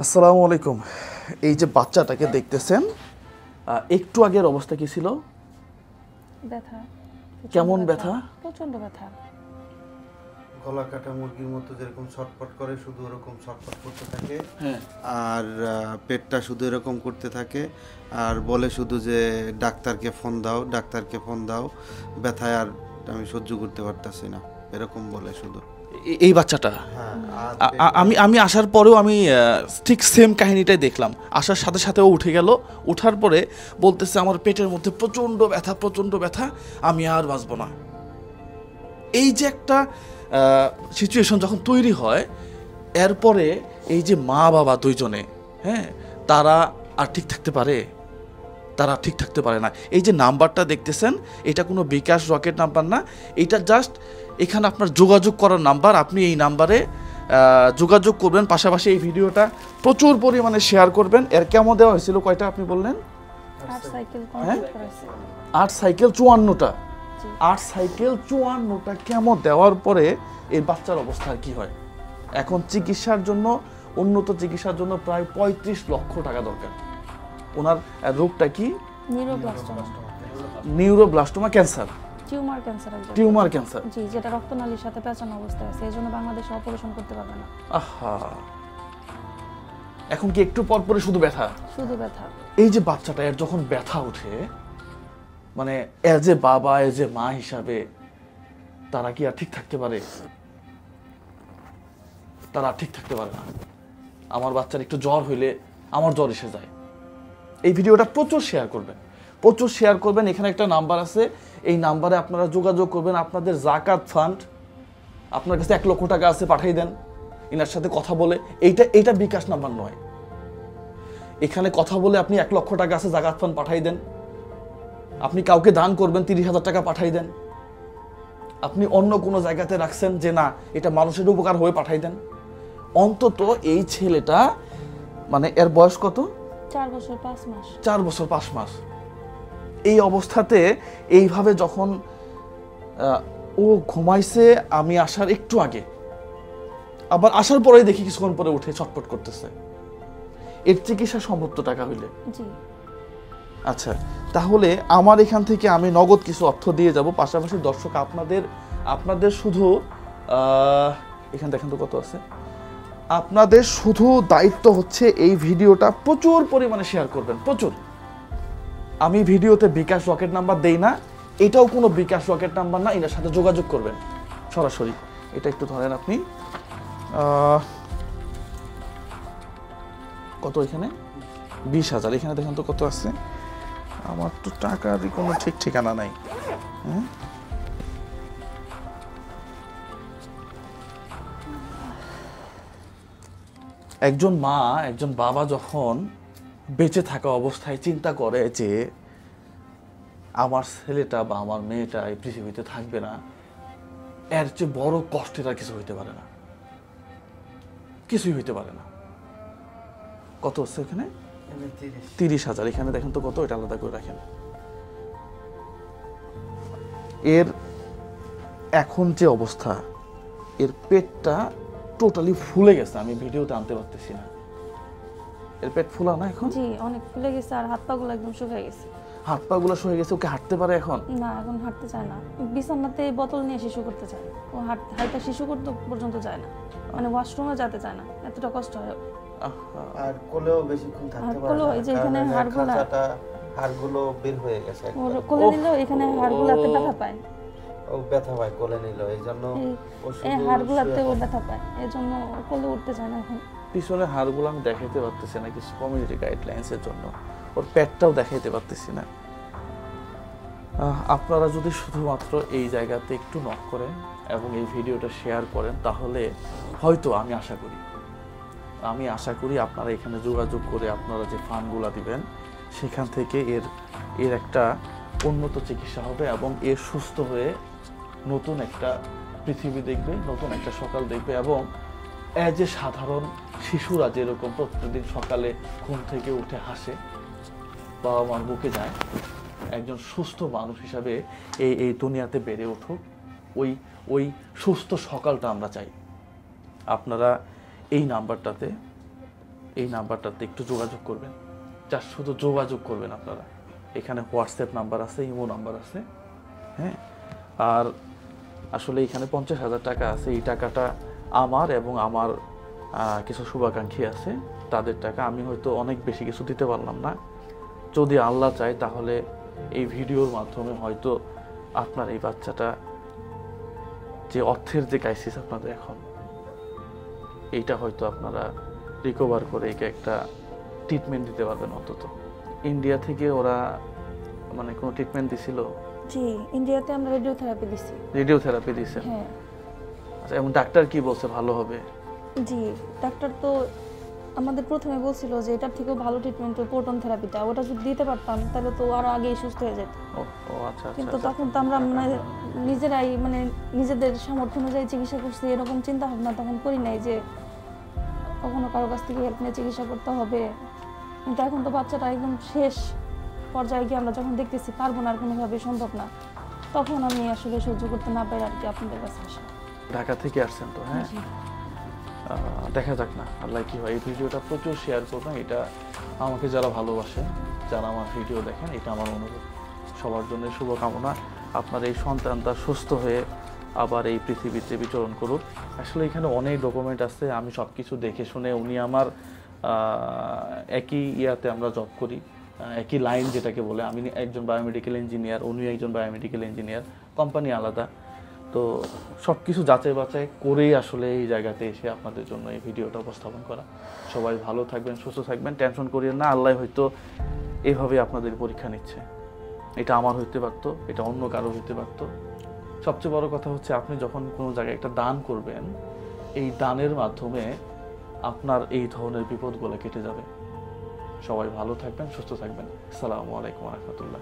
আসসালামু আলাইকুম। এই যে বাচ্চাটাকে দেখতেছেন, একটু আগের অবস্থা কি ছিল? ব্যথা। কেমন ব্যথা? প্রচন্ড ব্যথা। গলা কাটা মুরগির মতো যেরকম ছটফট করে শুধু ওরকম ছটফট করতে থাকে। হ্যাঁ। আর পেটটা শুধু এরকম করতে থাকে আর বলে শুধু যে ডাক্তারকে ফোন দাও, ডাক্তারকে ফোন দাও, ব্যথায় আর আমি সহ্য করতে পারতাছি না, এরকম বলে শুধু। এই বাচ্চাটা হ্যাঁ, আমি আসার পরেও আমি ঠিক সেম কাহিনীটাই দেখলাম। আসার সাথে সাথে ও উঠে গেল, ওঠার পরে বলতেছে আমার পেটের মধ্যে প্রচণ্ড ব্যথা, আমি আর বাঁচব না। এই যে একটা সিচুয়েশন যখন তৈরি হয়, এরপরে এই যে মা বাবা দুইজনে, হ্যাঁ, তারা আর ঠিক থাকতে পারে? তারা ঠিক থাকতে পারে না। এই যে নাম্বারটা দেখতেছেন, এটা কোনো বিকাশ রকেট নাম্বার না, এটা জাস্ট এখানে আপনার যোগাযোগ করার নাম্বার। আপনি এই নাম্বারে যোগাযোগ করবেন, পাশাপাশি এই ভিডিওটা প্রচুর পরিমাণে শেয়ার করবেন। এর কেমন দেওয়া হয়েছিল কয়টা আপনি বললেন? 8 সাইকেল হ্যাঁ? কমপ্লিট করেছে। 8 সাইকেল 54টা। জি। 8 সাইকেল 54টা কেমো দেওয়ার পরে এই বাচ্চার অবস্থা কি হয়? এখন চিকিৎসার জন্য, উন্নত চিকিৎসার জন্য প্রায় 35 লক্ষ টাকা দরকার। ওনার রোগটা কি? Neuroblastoma. Neuroblastoma cancer, tumour cancer একদম। Tumour cancer. জি, যেটা রক্তনালীর সাথে পেঁচানো অবস্থায় আছে। এজন্য বাংলাদেশে অপারেশন করতে পারবে না। আহা, এখন কি একটু পর পরে শুধু ব্যথা? শুধু ব্যথা। এই যে বাচ্চাটা, এর যখন ব্যথা ওঠে, মানে এজ এ বাবা, এজ এ মা হিসাবে তারা কি আর ঠিক থাকতে পারে? তারা ঠিক থাকতে পারে না। আমার বাচ্চার একটু জ্বর হইলে আমার জ্বর এসে যায়। এই ভিডিওটা প্রচুর শেয়ার করবেন, প্রচুর শেয়ার করবেন। এখানে একটা নাম্বার আছে, এই নাম্বারে আপনারা যোগাযোগ করবেন। আপনাদের জাকাত ফান্ড, আপনার কাছে 1 লক্ষ টাকা আছে, পাঠিয়ে দেন এনার সাথে কথা বলে। এইটা বিকাশ নাম্বার নয়। এখানে কথা বলে আপনি 1 লক্ষ টাকা আছে, জাকাত ফান্ড পাঠিয়ে দেন। আপনি কাউকে দান করবেন, 30,000 টাকা পাঠিয়ে দেন। আপনি অন্য কোনো জায়গাতে রাখছেন যে না, এটা মানুষের উপকার হয়ে পাঠিয়ে দেন। অন্তত এই ছেলেটা, মানে এর বয়স কত? 4 বছর 5 মাস। 4 বছর 5 মাস। এই অবস্থাতে এইভাবে যখন ও ঘুমাইছে আমি আসার একটু আগে, আবার আসার পরেই দেখি কিছুক্ষণ পরে উঠে ছটফট করতেছে। এর চিকিৎসা সম্ভব তো টাকা হইলে? জি। আচ্ছা, তাহলে আমার এখান থেকে আমি নগদ কিছু অর্থ দিয়ে যাব। পাশাপাশি দর্শক, আপনাদের শুধু এখানে দেখেন তো কত আছে। আপনাদের শুধু দায়িত্ব হচ্ছে এই ভিডিওটা প্রচুর পরিমাণে শেয়ার করবেন, প্রচুর। আমি ভিডিওতে বিকাশ রকেট নাম্বার দেই না, এটাও কোনো বিকাশ রকেট নাম্বার না। এটার সাথে যোগাযোগ করবেন সরাসরি। এটা একটু ধরেন আপনি, কত এখানে? 20,000। এখানে দেখেন তো কত আছে। আমার তো টাকারই কোনো ঠিক ঠিকানা নাই। হ্যাঁ, একজন মা, একজন বাবা যখন বেঁচে থাকা অবস্থায় চিন্তা করে যে আমার ছেলেটা বা আমার মেয়েটা এই পৃথিবীতে থাকবে না, এর চেয়ে বড় কষ্টের আর কিছু হইতে পারে না, কিছুই হইতে পারে না। কত হচ্ছে এখানে? 30,000। এখানে দেখেন তো কত, এটা আলাদা করে রাখেন। এর এখন যে অবস্থা, এর পেটটা টোটালি ফুলে গেছে। আমি ভিডিওতে আনতে পারতেছি না। এর পেট ফুলা না এখন? জি, অনেক ফুলে গেছে আর হাত পা গুলো একদম শুকিয়ে গেছে। হাত পা গুলো শুয়ে গেছে। ওকে হাঁটতে পারে এখন? না, এখন হাঁটতে চায় না। বিছানাতে বোতল নিয়ে শিশু করতে চায়। ও হাঁটা শিশু করতে পর্যন্ত যায় না, মানে ওয়াশরুমে যেতে চায় না, এতটা কষ্ট হয়। আর কোলেও বেশিক্ষণ থাকতে পারে কোলেও, না, এই যে এখানে কারণ হাড়গুলা, হাড়গুলো বের হয়ে গেছে ওর একদম। কোলে নিলেও এখানে হাড়গুলাতে ব্যথা পায়। ও ব্যথা পায় কোলে নিল, এই জন্য ও এই শুধু হাড়গুলাতে ও ব্যথা পায়, এই জন্য কোলে উঠতে চায় না এখন। পিছনে হাড়গুলো আমি দেখাইতে পারতেছি না কিছু কমিউনিটি গাইডলাইন্সের জন্য। ওর পেটটাও দেখাইতে পারতেছি না। আপনারা যদি শুধুমাত্র এই জায়গাতে একটু নক করেন এবং এই ভিডিওটা শেয়ার করেন, তাহলে হয়তো আমি আশা করি আপনারা এখানে যোগাযোগ করে আপনারা যে ফান্ডগুলো দিবেন, সেখান থেকে এর একটা উন্নত চিকিৎসা হবে এবং এর সুস্থ হয়ে নতুন একটা পৃথিবী দেখবে, নতুন একটা সকাল দেখবে। এবং এজ এ সাধারণ শিশুরা যেরকম প্রতিদিন সকালে ঘুম থেকে উঠে হাসে, বাবা মার বুকে যায়, একজন সুস্থ মানুষ হিসাবে এই দুনিয়াতে বেড়ে উঠুক। ওই সুস্থ সকালটা আমরা চাই। আপনারা এই নাম্বারটাতে এই নাম্বারটাতে একটু যোগাযোগ করবেন, জাস্ট শুধু যোগাযোগ করবেন আপনারা। এখানে হোয়াটসঅ্যাপ নাম্বার আছে, ইমো নাম্বার আছে, হ্যাঁ। আর আসলে এখানে 50,000 টাকা আছে, এই টাকাটা আমার এবং আমার কিছু শুভাকাঙ্ক্ষী আছে তাদের টাকা। আমি হয়তো অনেক বেশি কিছু দিতে পারলাম না, যদি আল্লাহ চায় তাহলে এই ভিডিওর মাধ্যমে হয়তো আপনার এই বাচ্চাটা, যে অর্থের যে ক্রাইসিস আপনাদের এখন, এইটা হয়তো আপনারা রিকভার করে একে একটা ট্রিটমেন্ট দিতে পারবেন অন্তত। ইন্ডিয়া থেকে ওরা মানে কোনো ট্রিটমেন্ট দিছিল? জি, ইন্ডিয়াতে আমরা রেডিওথেরাপি দিছি। রেডিওথেরাপি দিছে? হ্যাঁ। আচ্ছা, এবং ডাক্তার কি বলছে ভালো হবে? জি, ডাক্তার তো আমাদের প্রথমে বলছিল যে এটার থেকেও ভালো ট্রিটমেন্ট প্রোটন থেরাপিটা, ওটা যদি দিতে পারতাম তাহলে তো আরো আগেই সুস্থ হয়ে যেত। ও ও আচ্ছা। কিন্তু তখন তো আমরা মানে নিজেরাই মানে নিজেদের সামর্থ্য অনুযায়ী চিকিৎসা করছি, এরকম চিন্তা ভাবনা তখন করি নাই যে কখনো কারো কাছ থেকে হেল্প নিয়ে চিকিৎসা করতে হবে। কিন্তু এখন তো বাচ্চাটা একদম শেষ পর্যায়ে গিয়ে আমরা যখন দেখতেছি পারবো না, আর কোনোভাবে সম্ভব না, তখন আমি আসলে সহ্য করতে না পারি আর কি আপনাদের কাছে আসা। ঢাকা থেকে আসছেন তো? হ্যাঁ, দেখা যাক না আল্লাহ কি হয়। এই ভিডিওটা প্রচুর শেয়ার করবেন, এটা আমাকে যারা ভালোবাসে, যারা আমার ভিডিও দেখেন, এটা আমার অনুরোধ। সবার জন্য শুভকামনা, আপনার এই সন্তানটা সুস্থ হয়ে আবার এই পৃথিবীতে বিচরণ করুক। আসলে এখানে অনেক ডকুমেন্ট আছে, আমি সব কিছু দেখে শুনে, উনি আমার একই ইয়াতে আমরা জব করি, একই লাইন যেটাকে বলে, আমি একজন বায়োমেডিক্যাল ইঞ্জিনিয়ার, উনিও একজন বায়োমেডিক্যাল ইঞ্জিনিয়ার, কোম্পানি আলাদা। তো সব কিছু যাচাই বাছাই করেই আসলে এই জায়গাতে এসে আপনাদের জন্য এই ভিডিওটা উপস্থাপন করা। সবাই ভালো থাকবেন, সুস্থ থাকবেন, টেনশন করিয়েন না। আল্লাহ হয়তো এভাবে আপনাদের পরীক্ষা নিচ্ছে। এটা আমার হইতে পারতো, এটা অন্য কারো হইতে পারতো। সবচেয়ে বড় কথা হচ্ছে, আপনি যখন কোনো জায়গায় একটা দান করবেন, এই দানের মাধ্যমে আপনার এই ধরনের বিপদগুলো কেটে যাবে। সবাই ভালো থাকবেন, সুস্থ থাকবেন। আসসালামু আলাইকুম ওয়া রাহমাতুল্লাহ।